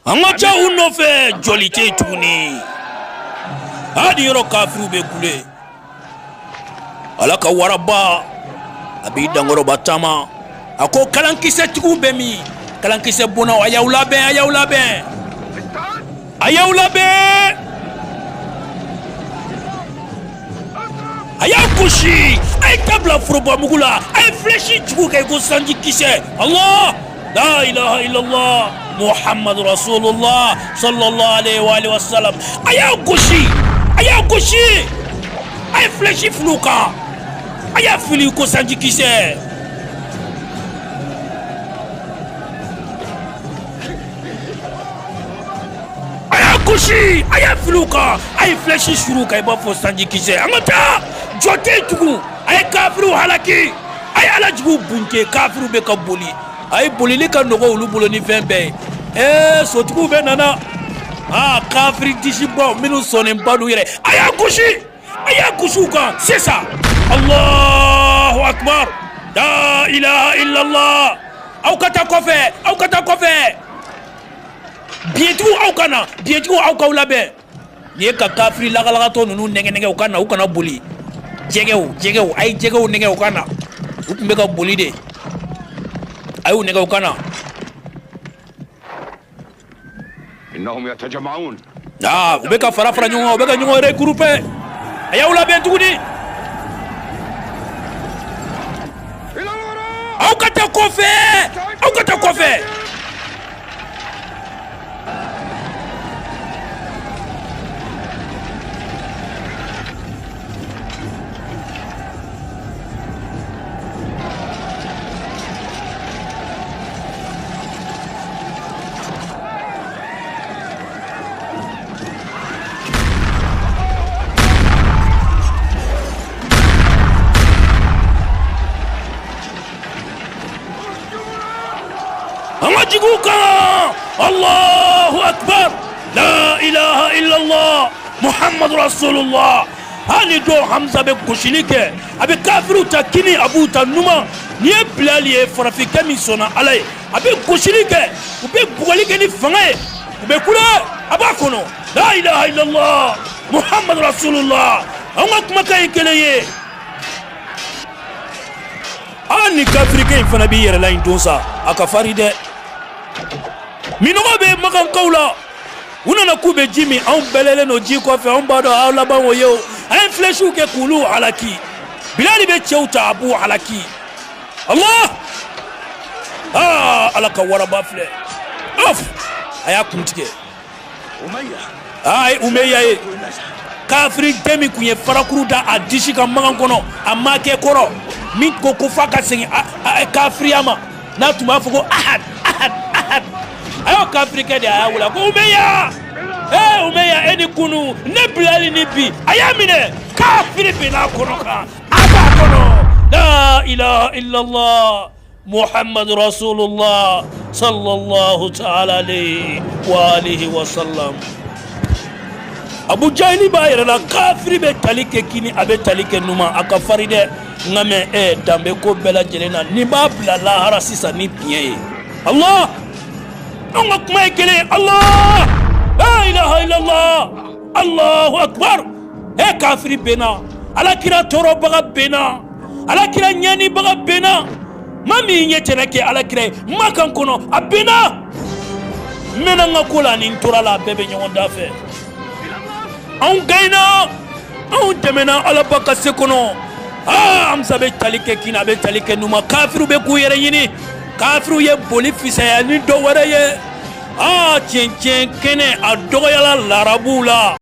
Amacha unofe jolite tuni. Hadi yoro kafiru be kule. Alaka waraba. Abi dangoro batama. Ako kalankise tigu bemi. Kalankise bona ayaula be. Ayaula be. Ayakushi. Ay tabla froba mugula. Ay fleshi tigu kay go sanji kise. Allah. La ilaha illallah. Muhammad Rasulullah sallallahu alaihi wa sallam. Ayakushi. Ay fleshi fluka. Aya fili ko sanji kise. Ayakushi. Aya fluka. Ay fleshi shuruka iba fo sanji kise. Amata jote tugu. Ay kafiru halaki. Ay alajibu bunke kafiru be kabuli. Ay bolili ka nogo ulu boloni fembe. Sotugu be nana. Kafiri dishibo minu sonen banu yere. Ayakushi ka c'est ça. Allahu akbar. La ilaha illallah. Au kata kofe. Bientôt au kaulabe. Ni ka kafiri lagalaga to nunu nenge ukana boli. Jegeu ay jegeu nenge ukana. Ukumbe ka boli de. Ayu nenge ukana. إنهم يتجمعون. وبك فرافر نيوما وبك نيوما ريغروبي أيا ولا بنتوني أو كتا كوفي الله أكبر لا إله إلا الله محمد رسول الله هاني دو حمزة بكوشيليك أبي كافرو تاكيني أبو تنوما نيه بلالي فرافي كمي سونا علي أبي كوشيليك وبي بواليك ني فنغي وبي كولا أباكونو لا إله إلا الله محمد رسول الله أمك مكاين كليه أني كافري كين فنبي يرلاين دونسا أكفاري ده minogo be makan kawla unana kube jimi an belele no ji ko fe an bado ala ban woyo an fleshu ke kulu halaki bilali be cheuta abu halaki Allah alaka waraba fle of aya kuntike umayya kafiri demi kunye farakuru da adishi kan makan kono amma ke koro min ko ko faka sengi kafiri ama na tuma fugo ahad ayo kafirike de aya wula ko umeya eni kunu ne bilali ni bi ayamine kafiri bina kono ka aba kono la ilaha illallah muhammad rasulullah sallallahu ta'ala alayhi wa alihi wa sallam abu jahili ba yere la kafiri be talike kini abe talike numa akafaride ngame dambe ko bela jelena ni ba bla la harasisa ni piye Allah أمك ما يكلي الله لا إله إلا الله الله أكبر هيك كافر بنا على كلا ترى بغى بنا على كلا نياني بغى بنا ما مين يتنكي على كلا ما كان كنو أبنا من نقول أن ترى لا بيبي نيوان دافع أون جينا أون تمنا على بكا سكنو أم سبي تلك كنا بتلك نما كافر بكوير يني kafiru ye boli fisaya ni do wɛrɛ ye cɛncɛn kɛnɛ a dɔgɔyala larabuw la